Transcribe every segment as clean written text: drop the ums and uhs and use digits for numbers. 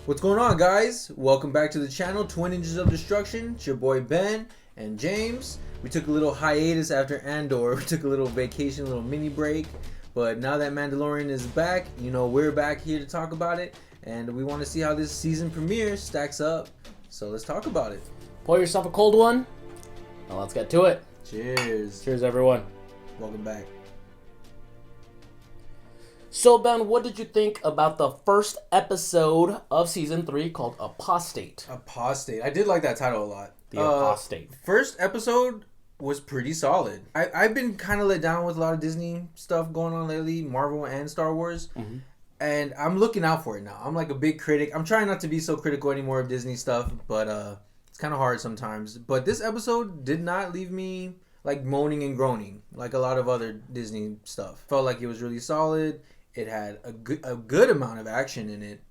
What's going on, guys? Welcome back to the channel, Twin Ninjas of Destruction. It's your boy Ben and James. We took a little hiatus after Andor. We took a little vacation, a little mini break. But now that Mandalorian is back, we're back here to talk about it. And we want to see how this season premiere stacks up. So let's talk about it. Pour yourself a cold one. Now let's get to it. Cheers. Cheers, everyone. Welcome back. So, Ben, what did you think about the first episode of Season 3 called Apostate? Apostate. I did like that title a lot. The Apostate. First episode was pretty solid. I've been kind of let down with a lot of Disney stuff going on lately, Marvel and Star Wars. Mm-hmm. And I'm looking out for it now. I'm like a big critic. I'm trying not to be so critical anymore of Disney stuff, but it's kind of hard sometimes. But this episode did not leave me like moaning and groaning like a lot of other Disney stuff. Felt like it was really solid. It had a good amount of action in it,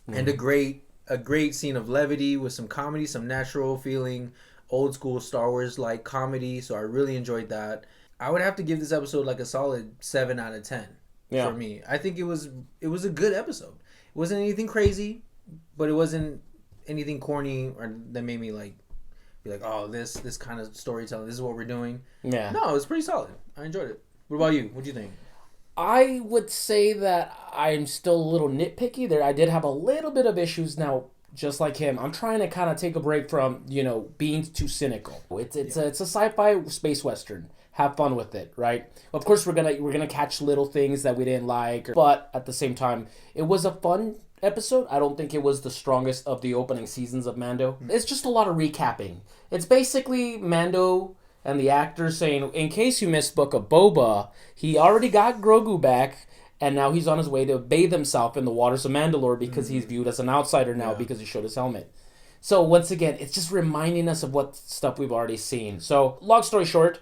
and a great scene of levity with some comedy, some natural feeling, old school Star Wars like comedy. So I really enjoyed that. I would have to give this episode like a solid 7 out of 10 for me. I think it was a good episode. It wasn't anything crazy, but it wasn't anything corny or that made me like be like, oh, this kind of storytelling. This is what we're doing. Yeah. No, it was pretty solid. I enjoyed it. What about you? What do you think? I would say that I'm still a little nitpicky there. I did have a little bit of issues now, just like him. I'm trying to kind of take a break from, being too cynical. It's a sci-fi space western. Have fun with it, right? Of course, we're gonna catch little things that we didn't like, but at the same time, it was a fun episode. I don't think it was the strongest of the opening seasons of Mando. It's just a lot of recapping. It's basically Mando and the actor saying, in case you missed Book of Boba, he already got Grogu back, and now he's on his way to bathe himself in the waters of Mandalore because he's viewed as an outsider now because he showed his helmet. So once again, it's just reminding us of what stuff we've already seen. So long story short,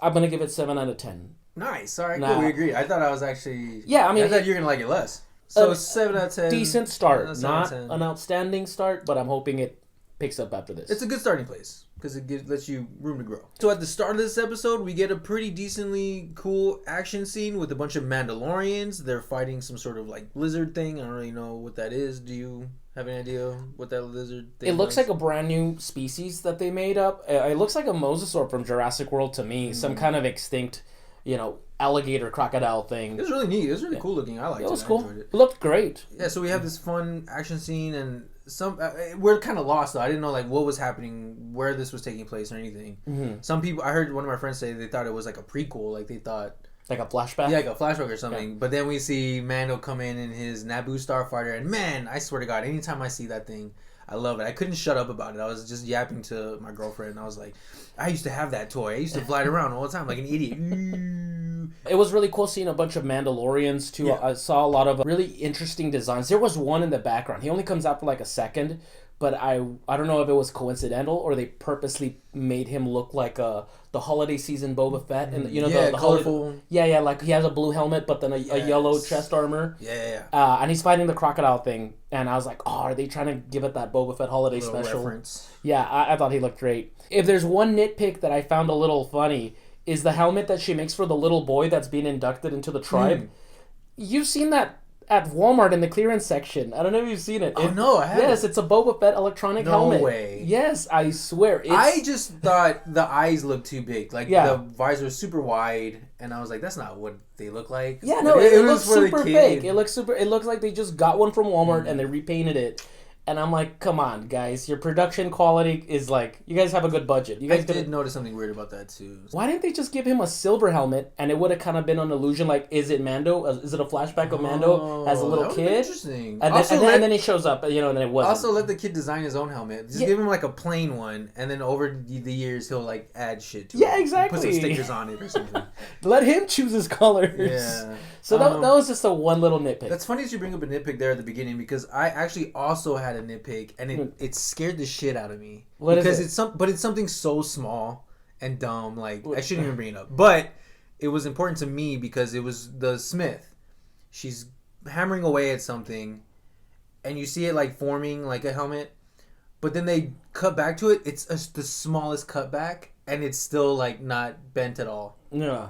I'm going to give it 7 out of 10. Nice. All right, cool. We agree. I thought I was actually... Yeah, I thought you were going to like it less. So 7 out of 10. Decent start. Not an outstanding start, but I'm hoping it picks up after this. It's a good starting place because it lets you room to grow. So at the start of this episode, we get a pretty decently cool action scene with a bunch of Mandalorians. They're fighting some sort of like lizard thing. I don't really know what that is. Do you have any idea what that lizard thing is? It looks like a brand new species that they made up. It looks like a mosasaur from Jurassic World to me. Some kind of extinct, alligator crocodile thing. It was really neat. It was really cool looking. I liked it. It was cool. It looked great. Yeah, so we have this fun action scene, and we're kind of lost though. I didn't know like what was happening, where this was taking place, or anything. Mm-hmm. Some people, I heard one of my friends say they thought it was like a prequel, like they thought like a flashback. Yeah, like a flashback or something. Yeah. But then we see Mando come in his Naboo starfighter, and man, I swear to God, anytime I see that thing, I love it. I couldn't shut up about it. I was just yapping to my girlfriend, and I was like, I used to have that toy. I used to fly it around all the time like an idiot. It was really cool seeing a bunch of Mandalorians too. Yeah. I saw a lot of really interesting designs. There was one in the background. He only comes out for like a second, but I don't know if it was coincidental or they purposely made him look like the holiday season Boba Fett, and the colorful. Like he has a blue helmet, but then a yellow chest armor. Yeah. And he's fighting the crocodile thing, and I was like, oh, are they trying to give it that Boba Fett holiday special? Reference. Yeah, I thought he looked great. If there's one nitpick that I found a little funny, is the helmet that she makes for the little boy that's being inducted into the tribe. You've seen that at Walmart in the clearance section. I don't know if you've seen it. Oh, no, I haven't. Yes, it's a Boba Fett electronic helmet. No way. Yes, I swear. I just thought the eyes looked too big. Like, the visor is super wide, and I was like, that's not what they look like. Yeah, no, it looks super fake. It looks like they just got one from Walmart and they repainted it. And I'm like, come on, guys. Your production quality is like... You guys have a good budget. You guys did notice something weird about that, too. Why didn't they just give him a silver helmet, and it would have kind of been an illusion, like, is it Mando? Is it a flashback of Mando as a little kid? Interesting. And then he shows up, and then it wasn't. Also, let the kid design his own helmet. Just give him, like, a plain one, and then over the years, he'll, like, add shit to it. Yeah, exactly. Put some stickers on it or something. Let him choose his colors. Yeah. So that was just a one little nitpick. That's funny that you bring up a nitpick there at the beginning, because I actually also had a nitpick, and it scared the shit out of me. What because is it? It's something so small and dumb. Like, I shouldn't even bring it up, but it was important to me because it was the Smith. She's hammering away at something, and you see it like forming like a helmet, but then they cut back to it. It's the smallest cutback, and it's still like not bent at all. Yeah.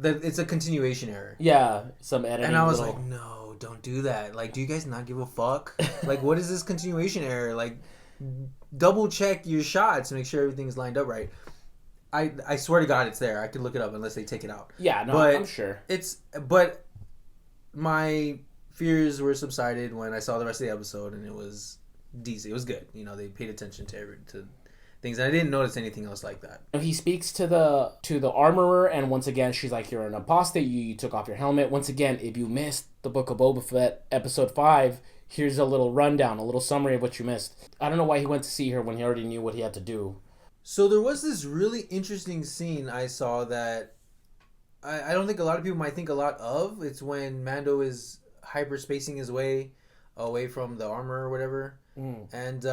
It's a continuation error. Yeah, some editing. And I was like, no, don't do that. Like, do you guys not give a fuck? Like, what is this continuation error? Like, double check your shots to make sure everything's lined up right. I swear to God, it's there. I could look it up unless they take it out. Yeah, no, but I'm sure. But my fears were subsided when I saw the rest of the episode, and it was decent. It was good. You know, they paid attention to things, and I didn't notice anything else like that. He speaks to the armorer, and once again, she's like, "You're an apostate. You took off your helmet." Once again, if you missed the Book of Boba Fett episode 5, here's a little rundown, a little summary of what you missed. I don't know why he went to see her when he already knew what he had to do. So there was this really interesting scene I saw that I don't think a lot of people might think a lot of. It's when Mando is hyperspacing his way away from the armor or whatever. And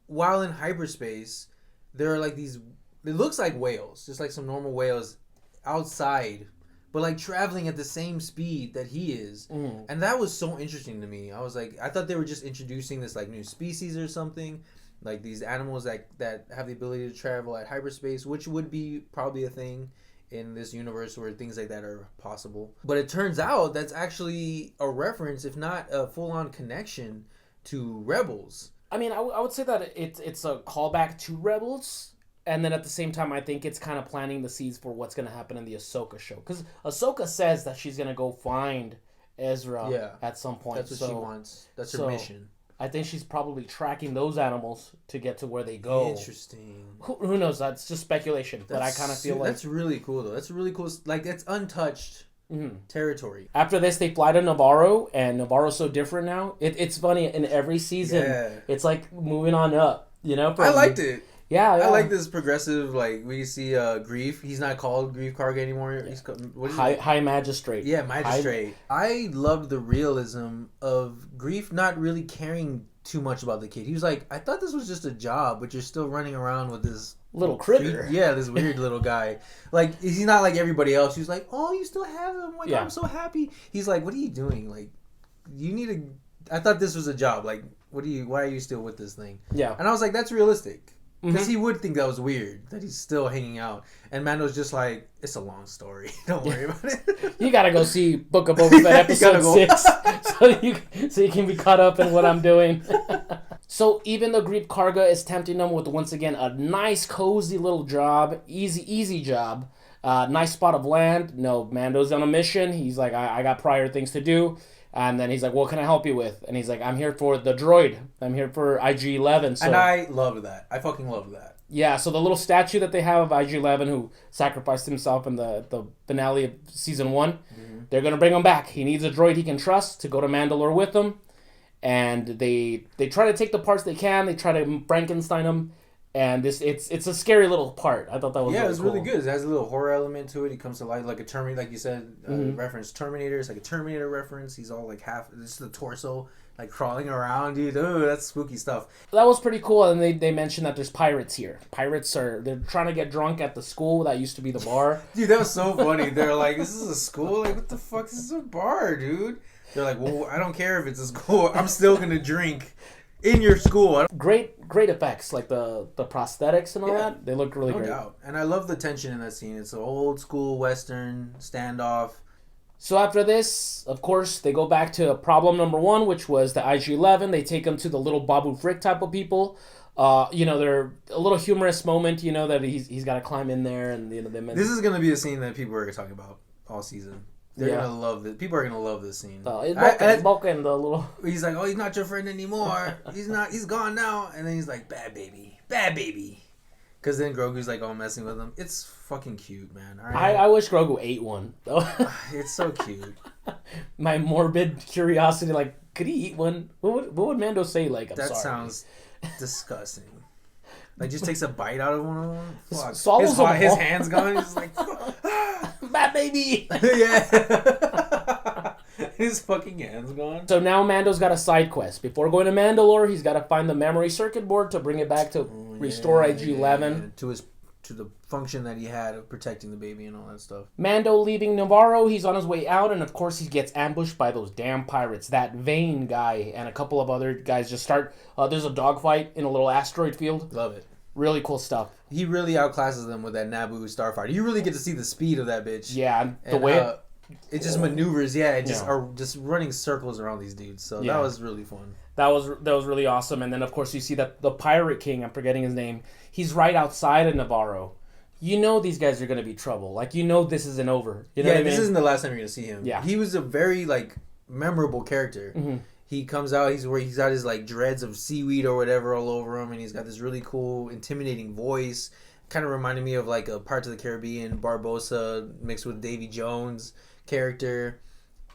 while in hyperspace, there are like these, it looks like whales, just like some normal whales outside, but like traveling at the same speed that he is. And that was so interesting to me. I was like, I thought they were just introducing this like new species or something. Like these animals that have the ability to travel at hyperspace, which would be probably a thing in this universe where things like that are possible. But it turns out that's actually a reference, if not a full-on connection, to Rebels. I mean, I would say that it's a callback to Rebels, and then at the same time, I think it's kind of planting the seeds for what's going to happen in the Ahsoka show. Because Ahsoka says that she's going to go find Ezra at some point. That's what she wants. That's her mission. I think she's probably tracking those animals to get to where they go. Interesting. Who knows? That's just speculation. But I kind of feel like... That's really cool, though. That's really cool. Like, it's untouched territory. After this, they fly to Navarro, and Navarro's so different now. It's funny. In every season, it's like moving on up, you know? I liked it. Yeah. I like this progressive, like, we see Grief. He's not called Grief Karga anymore. Yeah. He's called, what is High Magistrate. Yeah, Magistrate. I loved the realism of Grief not really caring too much about the kid. He was like, I thought this was just a job, but you're still running around with this little critter. This weird little guy. Like, he's not like everybody else. He's like, oh, you still have him. Like, I'm so happy. He's like, what are you doing? Like, you need to... I thought this was a job. Like, why are you still with this thing? Yeah. And I was like, that's realistic. Because he would think that was weird, that he's still hanging out. And Mando's just like, it's a long story. Don't worry about it. You gotta go see Book of Boba Fett episode 6 so you can be caught up in what I'm doing. So even though Greep Karga is tempting them with, once again, a nice, cozy little job, easy job, nice spot of land. No, Mando's on a mission. He's like, I got prior things to do. And then he's like, what can I help you with? And he's like, I'm here for the droid. I'm here for IG-11. So, and I love that. I fucking love that. Yeah, so the little statue that they have of IG-11 who sacrificed himself in the finale of Season 1, they're going to bring him back. He needs a droid he can trust to go to Mandalore with him. And they try to take the parts they can. They try to Frankenstein him. And it's a scary little part. I thought that was it's really good. It has a little horror element to it. He comes to life like a Terminator, like you said, reference Terminator. It's like a Terminator reference. He's all like half, this is the torso, like crawling around, dude. Ooh, that's spooky stuff. That was pretty cool. And they mentioned that there's pirates here. They're trying to get drunk at the school that used to be the bar. Dude, that was so funny. They're like, this is a school? Like, what the fuck? This is a bar, dude. They're like, well, I don't care if it's a school. I'm still going to drink in your school. Great effects, like the prosthetics and all that. They look really great. No doubt. And I love the tension in that scene. It's an old school Western standoff. So after this, of course, they go back to problem number 1, which was the IG-11. They take him to the little Babu Frick type of people. They're a little humorous moment, that he's got to climb in there. And this is going to be a scene that people are talking about all season. They're gonna love it. People are gonna love this scene. It's Vulcan, the little. He's like, oh, he's not your friend anymore. He's not. He's gone now. And then he's like, bad baby. Because then Grogu's like all messing with him. It's fucking cute, man. All right. I wish Grogu ate one. It's so cute. My morbid curiosity, like, could he eat one? What would Mando say? Like, I'm sorry. That sounds disgusting. Like, just takes a bite out of one of them. Fuck. Swallows his hand's gone. He's like, bad baby. Yeah. His fucking hand's gone. So now Mando's got a side quest. Before going to Mandalore, he's got to find the memory circuit board to bring it back to restore IG-11 to the function that he had of protecting the baby and all that stuff. Mando leaving Navarro, he's on his way out, and of course he gets ambushed by those damn pirates. That Vane guy and a couple of other guys just start. There's a dogfight in a little asteroid field. Love it. Really cool stuff. He really outclasses them with that Naboo starfighter. You really get to see the speed of that bitch. Yeah, the way it just maneuvers, it just are just running circles around these dudes. So that was really fun. That was really awesome. And then of course you see that the Pirate King, I'm forgetting his name, he's right outside of Navarro. You know these guys are gonna be trouble. Like this isn't over. You know what I mean? This isn't the last time you're gonna see him. Yeah, he was a very memorable character. Mm-hmm. He comes out, he's got his dreads of seaweed or whatever all over him, and he's got this really cool, intimidating voice. Kind of reminded me of a Pirates of the Caribbean Barbossa mixed with Davy Jones character.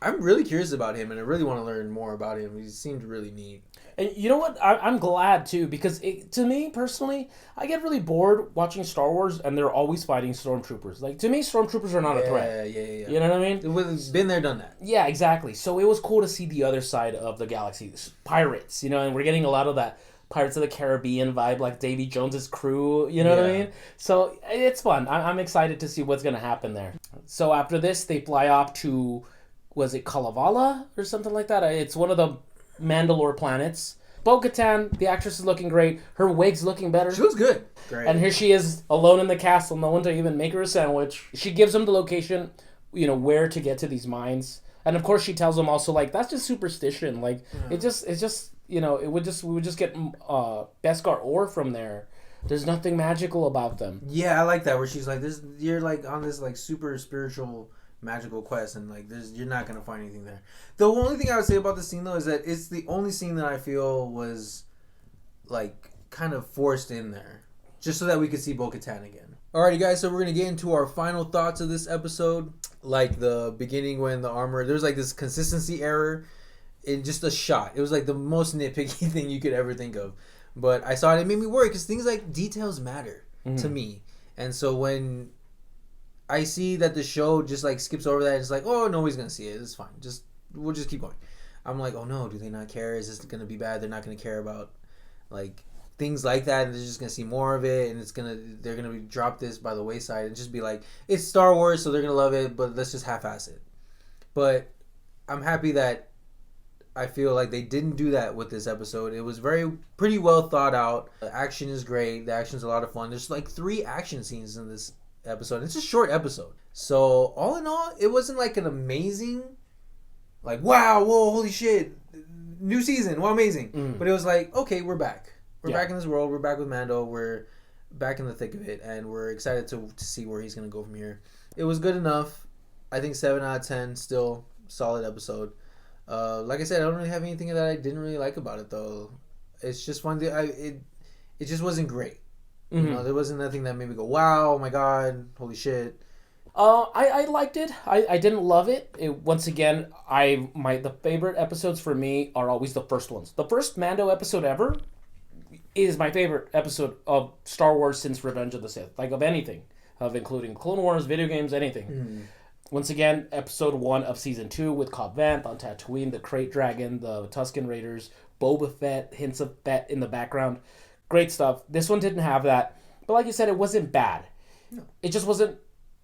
I'm really curious about him, and I really want to learn more about him. He seemed really neat. And you know what? I'm glad, too, because to me, personally, I get really bored watching Star Wars, and they're always fighting stormtroopers. To me, stormtroopers are not a threat. Yeah. You know what I mean? It's been there, done that. Yeah, exactly. So it was cool to see the other side of the galaxy. Pirates, and we're getting a lot of that Pirates of the Caribbean vibe, like Davy Jones's crew, you know what I mean? So it's fun. I'm excited to see what's going to happen there. So after this, they fly off to, was it Kalevala or something like that? It's one of the Mandalore planets. Bo-Katan, the actress is looking great. Her wig's looking better. She looks good. Great. And here she is alone in the castle, no one to even make her a sandwich. She gives him the location, where to get to these mines. And of course she tells him also, that's just superstition. It's just we would just get Beskar ore from there. There's nothing magical about them. Yeah, I like that, where she's like, this, you're on this super spiritual magical quest, and you're not gonna find anything there. The only thing I would say about this scene though is that it's the only scene that I feel was kind of forced in there, just so that we could see Bo-Katan again. Alrighty guys, so we're gonna get into our final thoughts of this episode. The beginning when the armor, there's this consistency error in just a shot. It was the most nitpicky thing you could ever think of, but I saw it made me worry, because things details matter to me. And so when I see that the show just skips over that, it's oh, nobody's gonna see it, it's fine, we'll just keep going. I'm oh no, do they not care? Is this gonna be bad? They're not gonna care about things like that, and they're just gonna see more of it, and they're gonna drop this by the wayside and just be it's Star Wars, so they're gonna love it, but let's just half-ass it. But I'm happy that I feel they didn't do that with this episode. It was pretty well thought out. The action is great. The action's a lot of fun. There's 3 action scenes in this episode. It's a short episode. So all in all, it wasn't an amazing, wow, whoa, holy shit, new season, wow, amazing. But it was okay, we're back. We're back in this world. We're back with Mando. We're back in the thick of it, and we're excited to see where he's going to go from here. It was good enough. I think 7 out of 10, still solid episode. Like I said, I don't really have anything that I didn't really like about it, though. It's just fun. It just wasn't great. There wasn't nothing that made me go, wow, oh my god, holy shit. I liked it. I didn't love it. Once again, the favorite episodes for me are always the first ones. The first Mando episode ever is my favorite episode of Star Wars since Revenge of the Sith. Of anything. Of including Clone Wars, video games, anything. Once again, episode 1 of season 2 with Cobb Vanth on Tatooine, the Krayt Dragon, the Tusken Raiders, Boba Fett, hints of Fett in the background. Great stuff. This one didn't have that. But like you said, it wasn't bad. No. It just wasn't...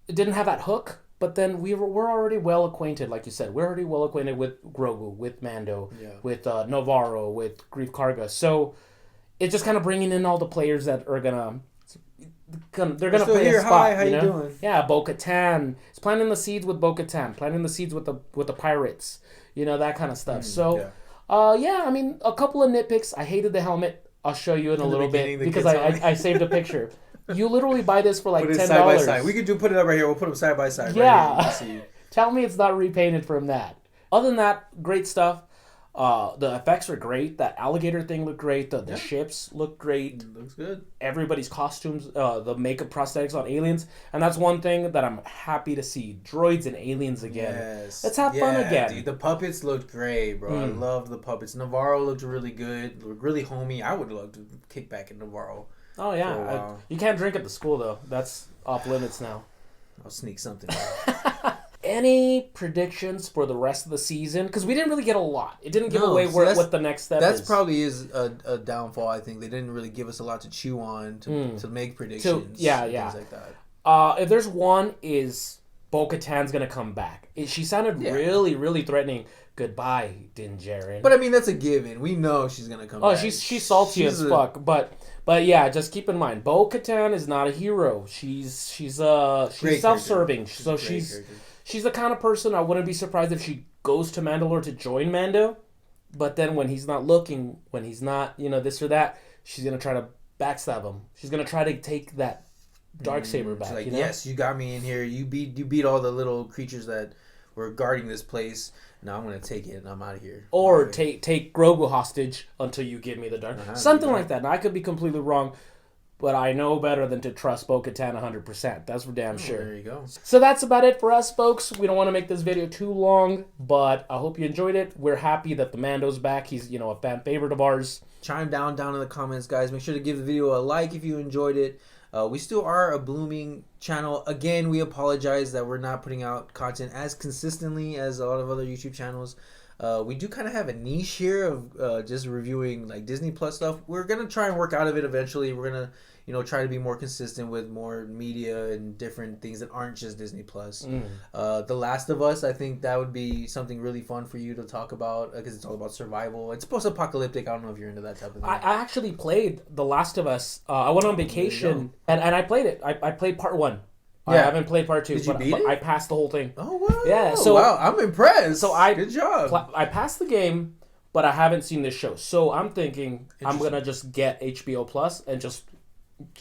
It didn't have that hook. But then we're already well acquainted, like you said. We're already well acquainted with Grogu, with Mando, with Navarro, with Grief Karga. So it's just kind of bringing in all the players that are gonna play a spot. Hi, how you doing? Yeah, Bo-Katan. It's planting the seeds with Bo-Katan, planting the seeds with the pirates. That kind of stuff. I mean, a couple of nitpicks. I hated the helmet. I'll show you in a little bit because I saved a picture. You literally buy this for $10. Side by side. We could put it up right here. We'll put them side by side. Yeah. Right here. Tell me it's not repainted from that. Other than that, great stuff. The effects are great. That alligator thing looked great. The ships look great. It looks good. Everybody's costumes, the makeup prosthetics on aliens. And that's one thing that I'm happy to see. Droids and aliens again. Yes. Let's have fun again. Dude, the puppets looked great, bro. I love the puppets. Navarro looked really good. Looked really homey. I would love to kick back in Navarro. Oh, yeah. You can't drink at the school, though. That's off limits now. I'll sneak something. Any predictions for the rest of the season? Because we didn't really get a lot. It didn't give away what the next step is. That probably is a downfall, I think. They didn't really give us a lot to chew on to make predictions. Things like that. If there's one, is Bo-Katan's going to come back. She sounded really, really threatening. Goodbye, Din Djarin. But I mean, that's a given. We know she's going to come back. Oh, she's salty as fuck. But yeah, just keep in mind, Bo-Katan is not a hero. She's self-serving. So she's the kind of person I wouldn't be surprised if she goes to Mandalore to join Mando, but then when he's not looking, when he's not, this or that, she's gonna try to backstab him. She's gonna try to take that Darksaber back. Like, yes, you got me in here. You beat all the little creatures that were guarding this place. Now I'm gonna take it and I'm out of here. Or take Grogu hostage until you give me the dark. Something like that. Now I could be completely wrong, but I know better than to trust Bo-Katan 100%. That's for damn sure. There you go. So that's about it for us, folks. We don't want to make this video too long, but I hope you enjoyed it. We're happy that the Mando's back. He's, a fan favorite of ours. Chime down in the comments, guys. Make sure to give the video a like if you enjoyed it. We still are a blooming channel. Again, we apologize that we're not putting out content as consistently as a lot of other YouTube channels. We do kind of have a niche here of just reviewing like Disney Plus stuff. We're gonna try and work out of it eventually. We're gonna try to be more consistent with more media and different things that aren't just Disney Plus. The Last of Us, I think that would be something really fun for you to talk about because it's all about survival. It's post-apocalyptic. I don't know if you're into that type of thing. I actually played The Last of Us. I went on vacation and I played it. I played part 1. Yeah. I haven't played part 2. Did you beat it? I passed the whole thing. Oh wow! Yeah. So wow, I'm impressed. So good job. I passed the game, but I haven't seen this show. So I'm thinking I'm gonna just get HBO Plus and just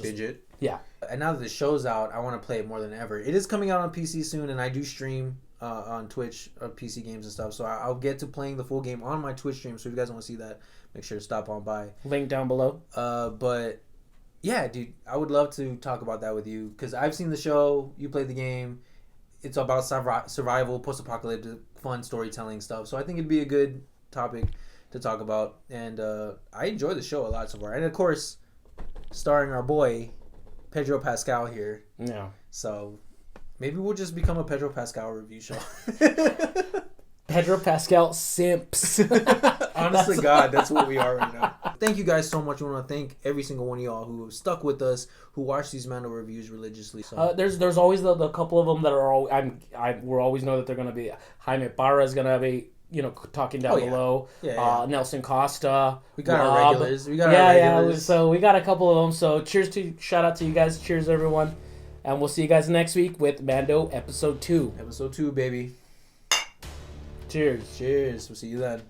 binge it. Yeah. And now that the show's out, I want to play it more than ever. It is coming out on PC soon, and I do stream on Twitch PC games and stuff. So I'll get to playing the full game on my Twitch stream. So if you guys want to see that, make sure to stop on by. Link down below. But yeah, dude, I would love to talk about that with you because I've seen the show. You played the game. It's about survival, post-apocalyptic, fun storytelling stuff. So I think it'd be a good topic to talk about. And I enjoy the show a lot so far. And of course, starring our boy Pedro Pascal here. Yeah. So maybe we'll just become a Pedro Pascal review show. Pedro Pascal simps. Honestly, God, that's what we are right now. Thank you guys so much. I want to thank every single one of y'all who stuck with us, who watch these Mando reviews religiously. So there's always the couple of them that are all we always know that they're gonna be. Jaime Barra is gonna be talking down below. Yeah. Nelson Costa. We got our regulars. Yeah. So we got a couple of them. So shout out to you guys. Cheers, everyone. And we'll see you guys next week with Mando Episode 2. Episode 2, baby. Cheers. Cheers. We'll see you then.